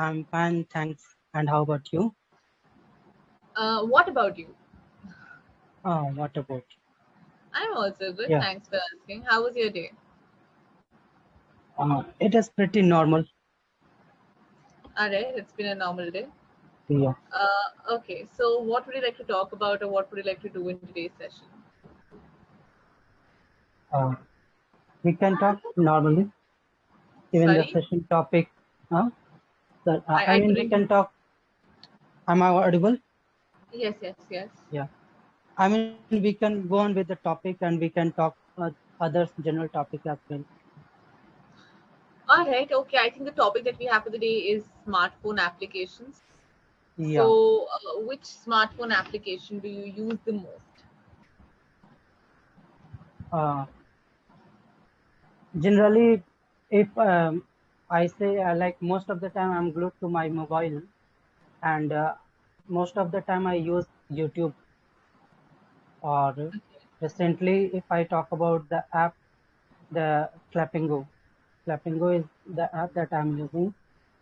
I'm fine, thanks. And how about you? What about you? Oh, what about I'm also you? good. Yeah, Thanks for asking. How was your day? it is pretty normal. Alright, it's been a normal day. Yeah, Okay, so what would you like to talk about or what would you like to do in today's session? uh, we can talk normally. Even the Sorry? session topic. Uh, I we couldn't. can talk. Am I audible? Yes, yes, yes. Yeah. We can go on with the topic and we can talk other general topic as well. Alright, okay. I think the topic that we have for the day is smartphone applications. Yeah. So, which smartphone application do you use the most? Uh, Generally, if I say like most of the time I'm glued to my mobile and most of the time I use YouTube. Or recently, if I talk about the app, the Clapingo. Clapingo is the app that I'm using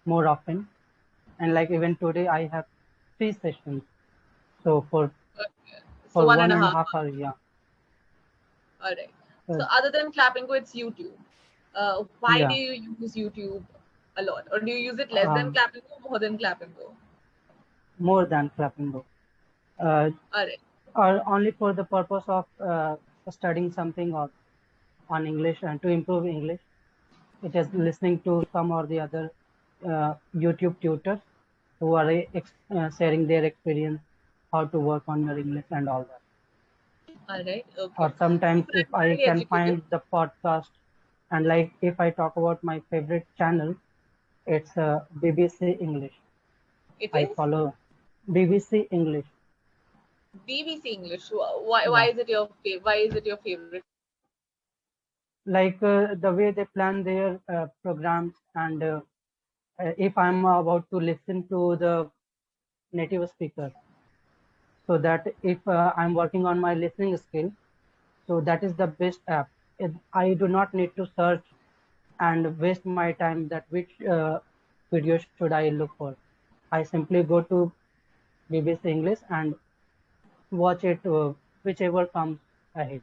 more often. And like even today, I have 3 sessions. So Okay. So, for one and one a and a half half hours. hour, yeah. Alright. So, Uh, other than Clappingo, it's YouTube. Why do yeah. you use YouTube a lot? Or do you use it less than Um, Clappingo or more than Clappingo? More than Clapingo. Uh, Alright. or only for the purpose of studying something or on English and to improve English. It is listening to some or the other YouTube tutors who are sharing their experience, how to work on your English and all that. All right. Okay. Or sometimes if I Primarily can educative. find the podcast, and like if I talk about my favorite channel, it's BBC English. It I is follow BBC English. BBC English. Why Yeah, is it your why is it your favorite? like the way they plan their programs, and if I'm about to listen to the native speaker, so that if I'm working on my listening skill, so that is the best app. I do not need to search and waste my time that which video should I look for. I simply go to BBC English and watch it whichever comes ahead.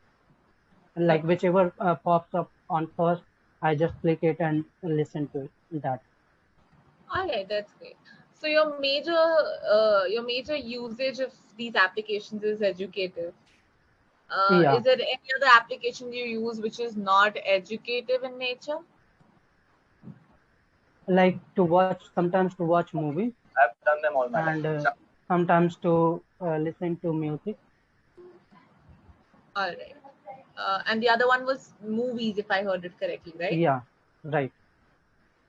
Like Okay. whichever pops up on first, I just click it and listen to that. All right. That's great. So your major usage of these applications is educative. Yeah, Is there any other application you use which is not educative in nature? like to watch, sometimes to watch movie, I've done them all my life. and sometimes to listen to music. All right. And the other one was movies, if I heard it correctly, right? Yeah, right.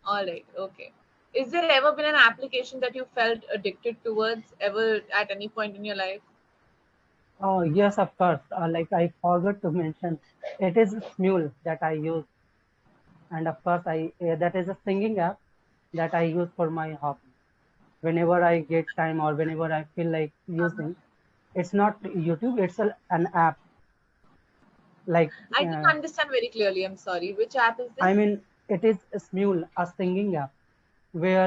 All right. Okay. Is there ever been an application that you felt addicted towards ever at any point in your life? Oh, yes, of course. Like I forgot to mention, it is Smule that I use, and of course, I that is a singing app that I use for my hobby. Whenever I get time or whenever I feel like Uh-huh. using, it's not YouTube. It's an app. Like I didn't understand very clearly. I'm sorry. Which app is this? I mean, it is Smule, a singing app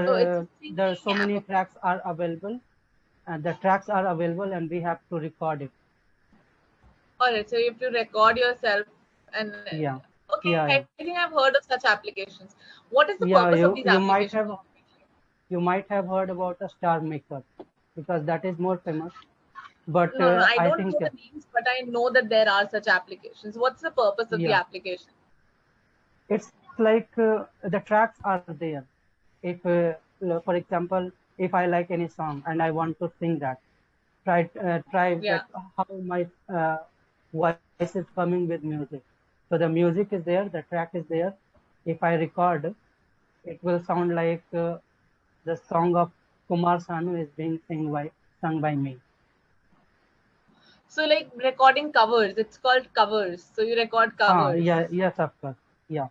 Oh, it's where a there are singing so app. many Okay. tracks are available, and the tracks are available, and we have to record it. All right. So you have to record yourself, and Yeah, okay, I yeah, think yeah, I've heard of such applications. What is the purpose yeah. of these You might applications? have heard about a star maker because that is more famous. But No, no, I I don't think know the names, but I know that there are such applications. What's the purpose of the yeah, application? it's like the tracks are there. If, for example, if I like any song and I want to sing that, try Yeah. that how my voice is coming with music. So the music is there, the track is there. If I record, it will sound like the song of Kumar Sanu is being sung by me. So like recording covers, it's called covers. So you record Yeah, covers. yes, of course. Yeah,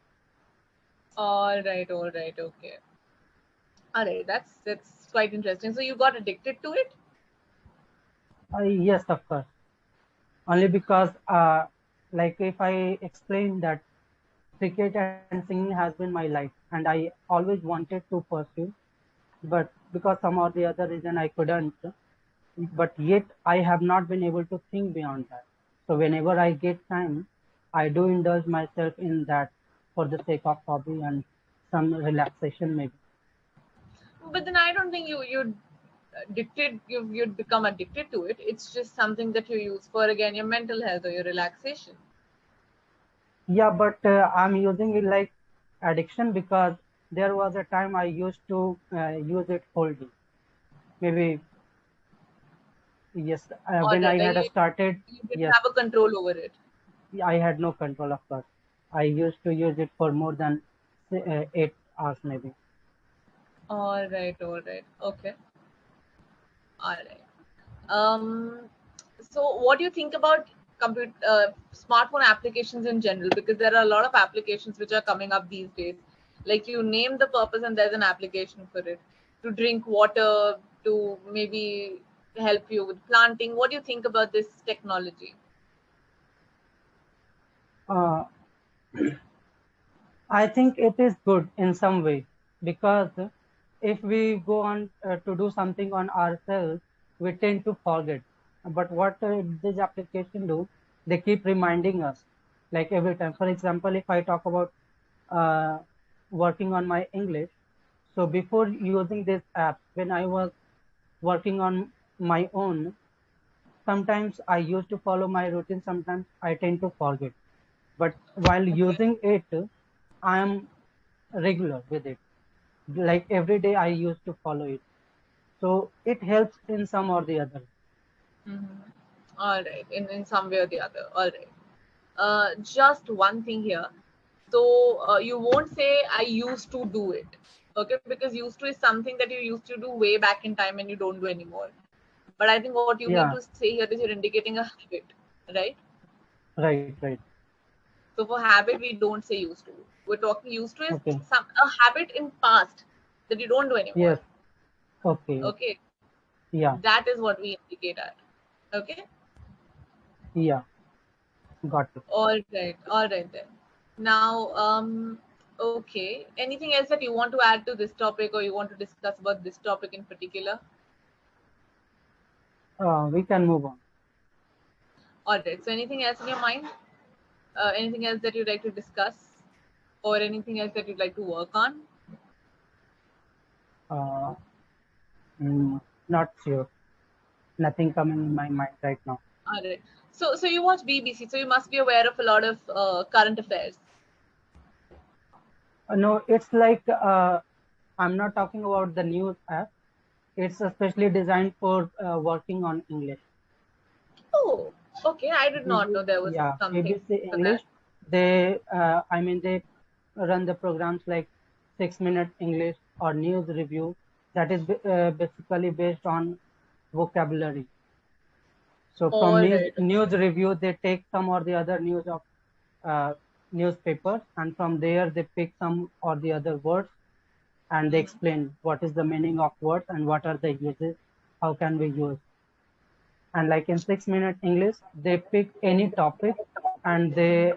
All right, okay. All right, that's quite interesting. So you got addicted to it? yes, of course. Only because, like, if I explain that cricket and singing has been my life, and I always wanted to pursue. but because some or the other reason I couldn't, but yet I have not been able to think beyond that. So whenever I get time, I do indulge myself in that for the sake of hobby and some relaxation maybe. But then I don't think you'd become addicted to it. It's just something that you use for, again, your mental health or your relaxation. Yeah, but I'm using it like addiction because there was a time I used to use it wholly. Maybe yes, Or when that I had started, you didn't yes, have a control over it. I had no control of course. I used to use it for more than 8 hours maybe. All right, all right. Okay. All right. Um, so what do you think about smartphone applications in general? Because there are a lot of applications which are coming up these days. Like you name the purpose and there's an application for it. To drink water, to maybe help you with planting. What do you think about this technology? Uh, I think it is good in some way because if we go on to do something on ourselves, we tend to forget. But what this application do, they keep reminding us like every time. For example, if I talk about uh, working on my English, so before using this app, when I was working on my own, sometimes I used to follow my routine, sometimes I tend to forget. But while Okay. using it, I am regular with it. Like every day I used to follow it. So it helps in some or the other. Mm-hmm. All right, in some way or the other. All right. Just one thing here. So you won't say I used to do it, okay? Because used to is something that you used to do way back in time and you don't do anymore. But I think what you mean Yeah, to say here is you're indicating a habit, right? right, right. So for habit, we don't say used to. We're talking used to is Okay. some a habit in past that you don't do anymore. Yes. Okay. Okay. Okay, Yeah. that is what we indicate at. Okay. Yeah. Got it. All right then. Now, okay. Anything else that you want to add to this topic, or you want to discuss about this topic in particular? We can move on. All right. So, anything else in your mind? Anything else that you'd like to discuss, or anything else that you'd like to work on? Uh, Not sure. Nothing coming in my mind right now. All right. So you watch BBC, so you must be aware of a lot of current affairs. No, it's like I'm not talking about the news app. It's especially designed for working on English. Oh, okay. I did not know there was Yeah, something BBC for that. English. They run the programs like 6 Minute English or News Review. That is basically based on vocabulary. So All from right. news review, they take some or the other news of uh, newspapers, and from there they pick some or the other words, and they Mhm. explain what is the meaning of words and what are the uses, how can we use. And like in 6 Minute English, they pick any topic and they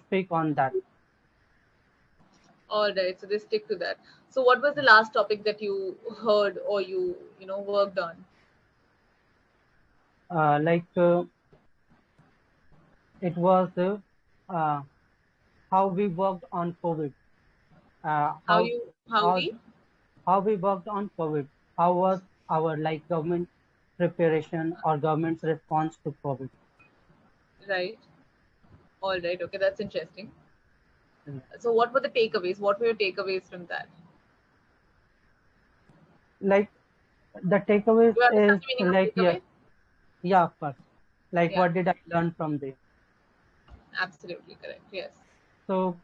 speak on that. All right, so they stick to that. So, what was the last topic that you heard or you worked on? Like it was uh, how we worked on COVID, uh, How how you how how we how we worked on COVID, how was our like government preparation or government's response to COVID. right? All right, okay, that's interesting. So, what were the takeaways? What were your takeaways from that? Like the takeaways Do you understand is the meaning of like yeah, takeaway? yeah, of course. Like Yeah, what did I learn from this? absolutely correct. Yes. So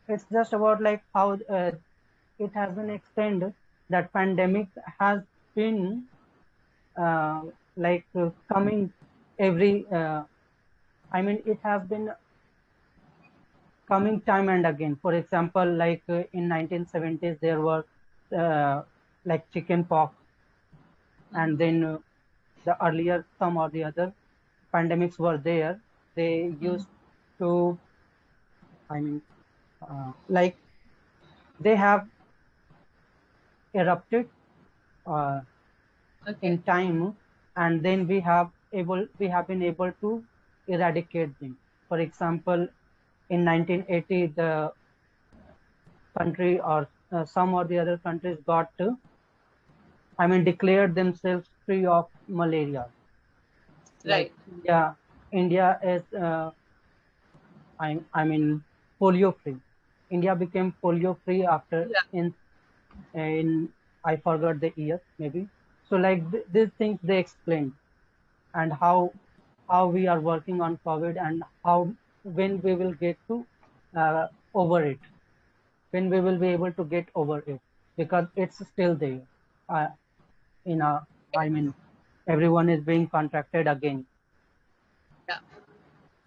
it's just about like how it has been explained that pandemic has been uh, coming every. It has been coming time and again. For example, like in 1970s, there were uh, like chicken pox, and then the earlier some or the other pandemics were there. They used to, I mean, like they have erupted uh, Okay. in time, and then we have been able to eradicate them. For example, in 1980, the country or some or the other countries got declared themselves free of malaria. Like Right. India is I mean polio free. India became polio free after Yeah. in I forgot the year maybe. So like these things they explained, and how we are working on COVID, and how when we will get to over it, when we will be able to get over it, because it's still there. Uh, in a I mean everyone is being contracted again. Yeah.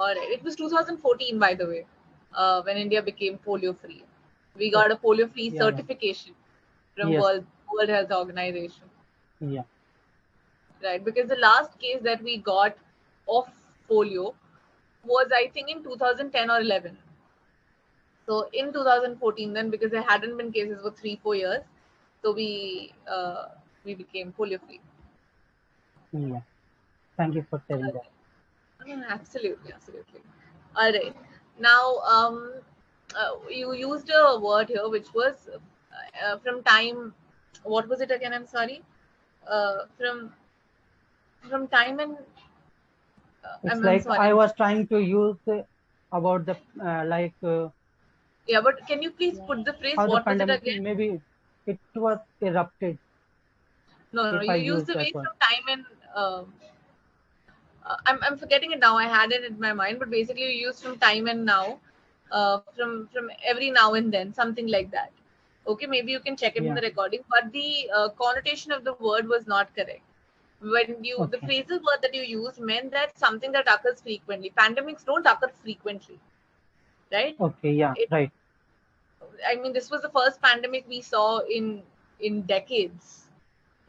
All right. It was 2014, by the way, when India became polio free. We Oh, got a polio free yeah, yeah, certification from yes, World Health Organization, yeah. right? Because the last case that we got of polio was, I think, in 2010 or 11. So in 2014, then, because there hadn't been cases for 3 4 years, so we became polio free. Yeah. Thank you for sharing that. Absolutely, absolutely. All right. Now, you used a word here which was from time. What was it again? I'm sorry. Uh, from from time and It's I'm like sorry. I I'm was trying to use about the yeah, but can you please put the phrase? how the What was it pandemic again? maybe it was erupted, No, no. if I You used use the that way word. from time and. I'm forgetting it now. I had it in my mind, but basically you use from time and now, from every now and then, something like that. Okay, maybe you can check it in Yeah. the recording, but the connotation of the word was not correct. When the Okay. phrasal word that you used meant that something that occurs frequently. Pandemics don't occur frequently, right? Okay. Yeah. It, Right. I mean, this was the first pandemic we saw in decades,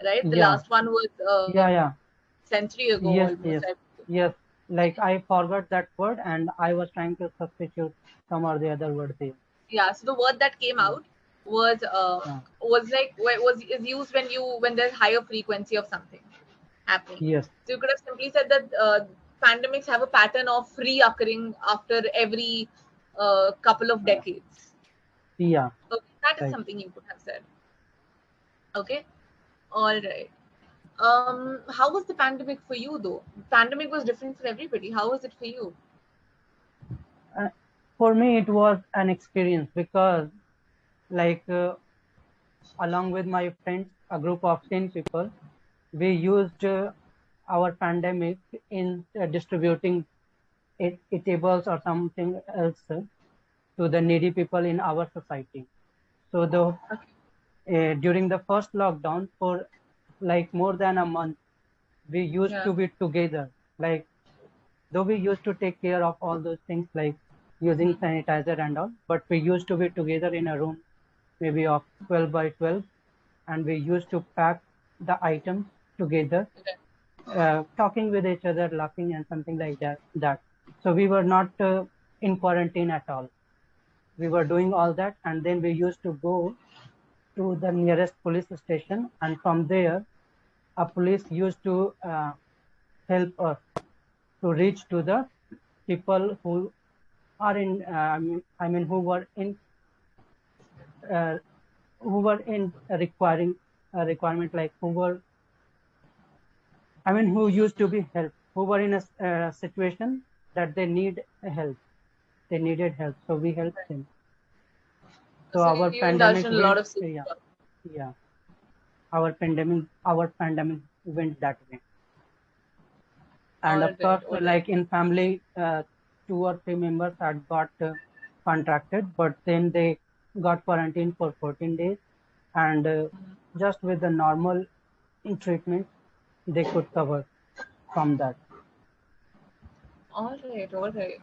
right? The Yeah. last one was Yeah. Yeah. century ago Yes. almost. Yes. Yes. Like I forgot that word, and I was trying to substitute some or the other word there. Yeah, so the word that came Yeah. out was Yeah. was is used when there's higher frequency of something happening. Yes. So you could have simply said that pandemics have a pattern of reoccurring after every couple of Uh, decades. yeah. Okay, that is Right. something you could have said. Okay, all right. How was the pandemic for you though? Pandemic was different for everybody. How was it for you? Uh, for me, it was an experience because, like, along with my friends, a group of 10 people, we used our pandemic in distributing eatables or something else to the needy people in our society. So Okay. during the first lockdown, for like more than a month, we used Yeah. to be together. Like though we used to take care of all those things like using sanitizer and all, but we used to be together in a room maybe of 12 by 12, and we used to pack the items together, Okay. talking with each other, laughing, and something like that. So we were not in quarantine at all. We were doing all that, and then we used to go to the nearest police station, and from there, a police used to help us to reach to the people who are in, who were in, uh, requiring a requirement, like who used to be helped, who were in a situation that they need help. They needed help, so we helped them. So So you indulged in a lot of safe yeah, stuff. yeah, our pandemic went that way. And All of right, course, all right. like in family, 2 or 3 members had got contracted, but then they got quarantined for 14 days, and just with the normal treatment, they could cover from that. All right, all right.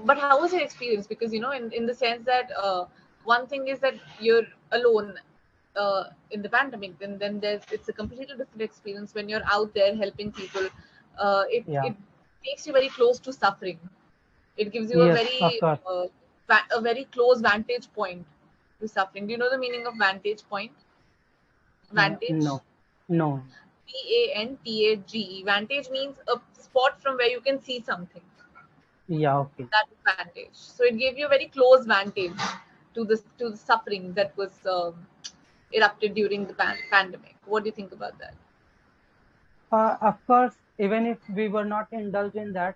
But how was your experience? Because in the sense that one thing is that you're alone in the pandemic, then it's a completely different experience when you're out there helping people. Yeah. It takes you very close to suffering. It gives you Yes, of course. a very close vantage point to suffering. Do you know the meaning of vantage point? Vantage? No, no. Vantage. Vantage means a spot from where you can see something. Yeah, okay. That is vantage. So it gave you a very close vantage to the suffering that was erupted during the pandemic. What do you think about that? Of course, even if we were not indulged in that,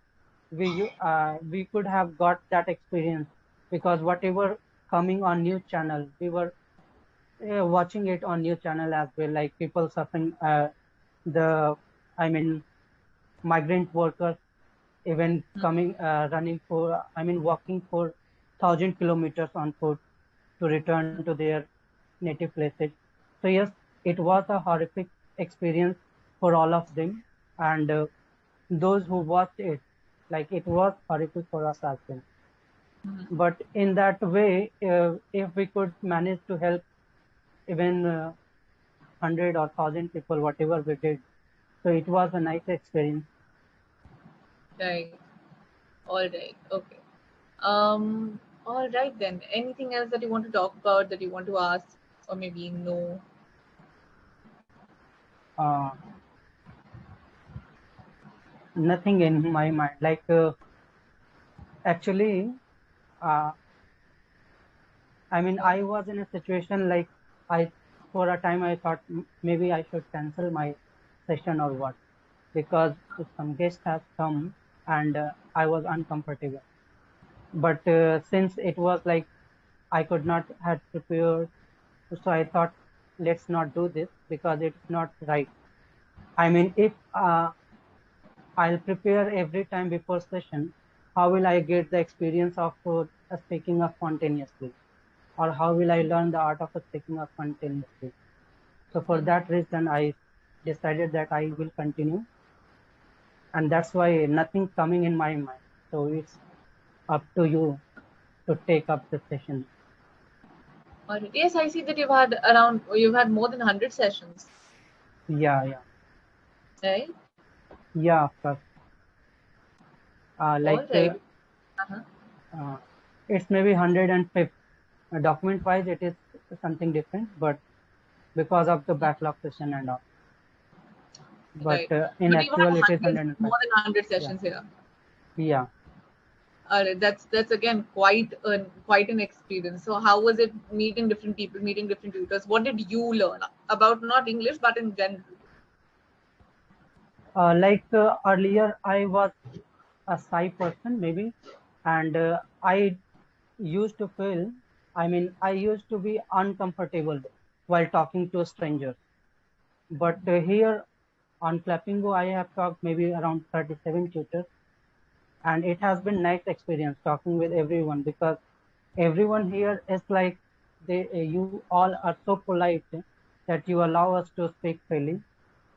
we could have got that experience, because whatever coming on news channel, we were watching it on news channel as well, like people suffering, the I mean migrant workers even coming, running for, walking for 1,000 kilometers on foot to return to their native places. So yes, it was a horrific experience for all of them, and those who watched it, like it was horrific for us as well. But in that way, if we could manage to help even 100 or 1,000 people, whatever we did, so it was a nice experience. Right. All right. Okay. All right then. Anything else that you want to talk about, that you want to ask, or maybe no? Uh, Nothing in my mind. Like actually, uh, I was in a situation like I, for a time, I thought maybe I should cancel my session or what, because some guest has come and I was uncomfortable. But since it was like I could not had prepared, so I thought let's not do this because it's not right. If I'll prepare every time before session, how will I get the experience of speaking up spontaneously? Or how will I learn the art of speaking up spontaneously? So for that reason, I decided that I will continue, and that's why nothing coming in my mind. So it's up to you to take up the session. All right. Yes, I see that you've had more than 100 sessions, Yeah, yeah, right? yeah, of course. All Like right. Uh-huh. uh, it's maybe 105. Document wise, it is something different, but because of the backlog session and all. But Right. in But you've had actual, it is hundreds, 105. more than 100 Yeah, sessions here. yeah. All right. That's again quite an experience. So how was it meeting different people, meeting different tutors? What did you learn about not English but in general? Like earlier, I was a shy person, maybe, and I used to feel, I used to be uncomfortable while talking to strangers. But here on Clapingo, I have talked maybe around 37 tutors, and it has been nice experience talking with everyone, because everyone here is like you all are so polite that you allow us to speak freely,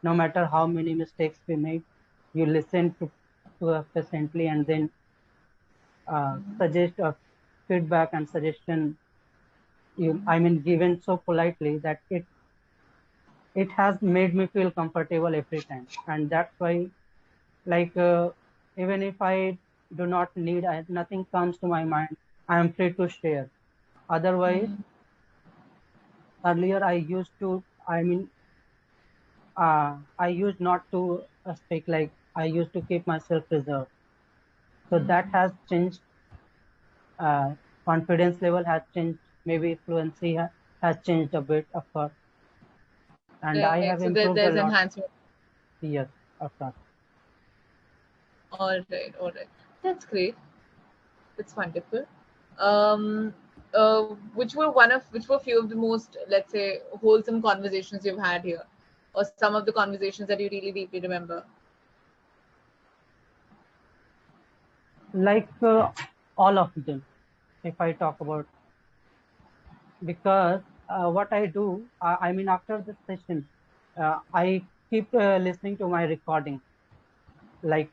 no matter how many mistakes we make. You listen to us patiently, and then suggest a feedback and suggestion, given so politely that it has made me feel comfortable every time. And that's why, like even if I do not need, nothing comes to my mind, I am free to share. Otherwise, earlier I used to, I used not to speak, like I used to keep myself reserved. So that has changed. uh, Confidence level has changed, maybe fluency has changed a bit, of course, and I Right. So have there's improved a lot. enhancement. Yes, of course. All right. All right. That's great. That's wonderful. Um, which were few of the most, let's say, wholesome conversations you've had here, or some of the conversations that you really deeply remember? Like all of them, if I talk about, because what I do, after the session, I keep listening to my recording. Like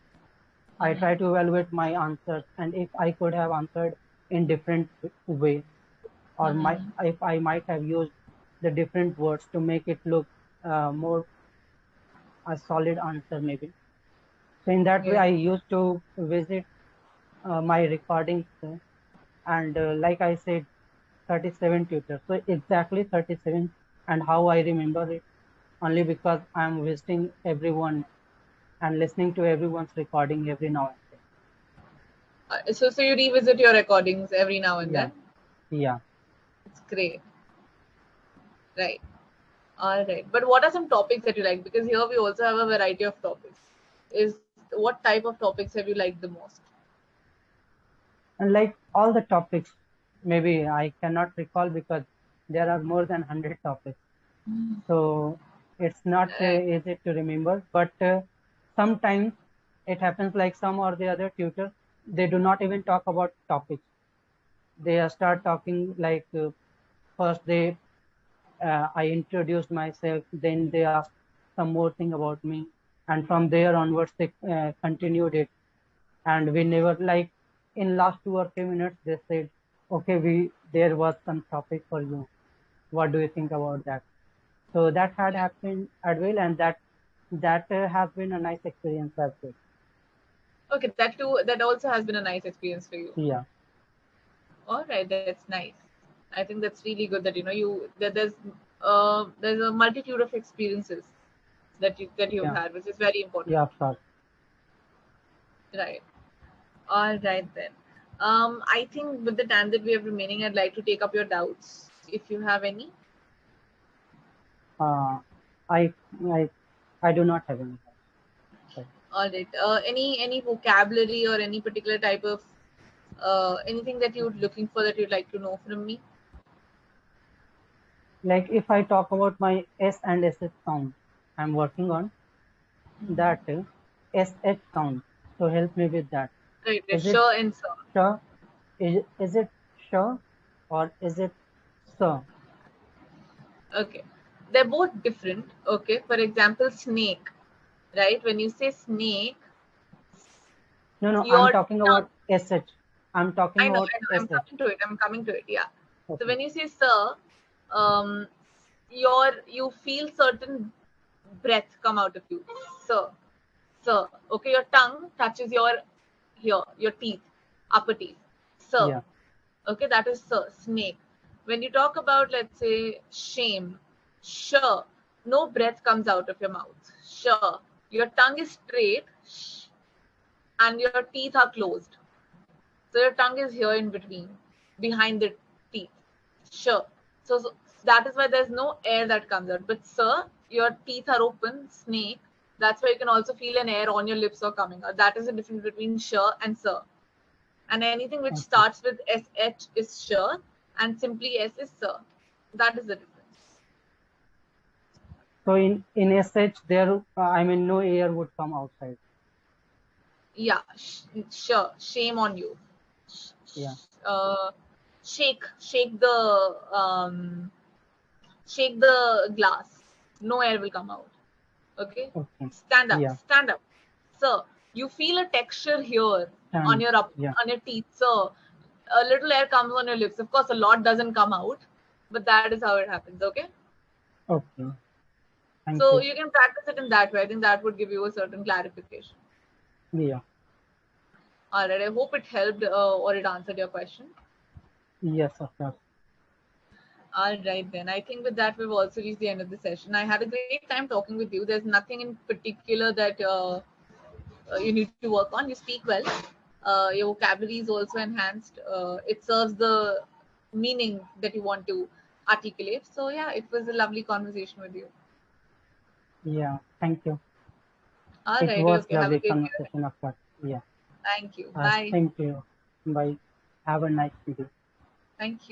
I try to evaluate my answers, and if I could have answered in different way, or if I might have used the different words to make it look more a solid answer, maybe. So in that way, Yeah. I used to visit my recordings, and like I said, 37 tutors. So exactly 37, and how I remember it. only because I'm visiting everyone and listening to everyone's recording every now and then. So you revisit your recordings every now and Yeah, then. yeah. It's great, right? All right. But what are some topics that you like? Because here we also have a variety of topics. Is what type of topics have you liked the most? And like all the topics, maybe I cannot recall because there are more than 100 topics. So it's not Right. easy to remember, but sometimes it happens like some or the other tutors, they do not even talk about topics. They start talking like first I introduced myself, then they asked some more thing about me, and from there onwards they continued it. And we never like in last 2 or 3 minutes they said, okay, we there was some topic for you. What do you think about that? So that had happened at will, and that has been a nice experience as well. Okay, that too. That also has been a nice experience for you. Yeah, All right, that's nice. I think that's really good that you that there's a multitude of experiences that you've yeah, had, which is very important. yeah, of course. Right. All right then. I think with the time that we have remaining, I'd like to take up your doubts if you have any. Uh, I I I do not have any. Sorry. All right. Any vocabulary or any particular type of anything that you're looking for that you'd like to know from me? Like if I talk about my S and SS sound, I'm working on that SH sound. So help me with that. Right. Is it Sure and sir. sure? Is it sure or is it sir? Okay. They're both different. Okay. For example, snake. Right. When you say snake, No, no, I'm your talking tongue. about SH. I'm talking about I know. I'm SH. coming to it. I'm coming to it. Yeah. So Okay. when you say sir, um, you feel certain breath come out of you. Sir, sir. Okay, your tongue touches your here, your teeth, upper teeth. Sir. Yeah. Okay, that is sir. Snake. When you talk about, let's say, shame, sure, no breath comes out of your mouth. Sure, your tongue is straight, and your teeth are closed. So your tongue is here in between, behind the teeth. Sure. So that is why there's no air that comes out. But sir, your teeth are open, snake. That's why you can also feel an air on your lips or coming out. That is the difference between sure and sir. And anything which Okay. starts with sh is sure, and simply s is sir. That is the difference. So in SH there, I mean, no air would come outside. Yeah, sure. Shame on you. Yeah. Uh, shake the glass. No air will come out. Okay, Okay. stand up, Yeah. stand up. Sir, you feel a texture here on And your yeah. on your teeth. So a little air comes on your lips. Of course, a lot doesn't come out, but that is how it happens. Okay, Okay. Thank so you. you can practice it in that way. I think that would give you a certain clarification. Yeah. All right, I hope it helped or it answered your question. Yes, of course. All right, then. I think with that, we've also reached the end of the session. I had a great time talking with you. There's nothing in particular that you need to work on. You speak well. Your vocabulary is also enhanced. It serves the meaning that you want to articulate. So, yeah, it was a lovely conversation with you. Yeah. Thank you. All It right, was okay. Have a lovely great day. conversation, of course. Yeah. Thank you. Bye. Thank you. Bye. Have a nice day. Thank you.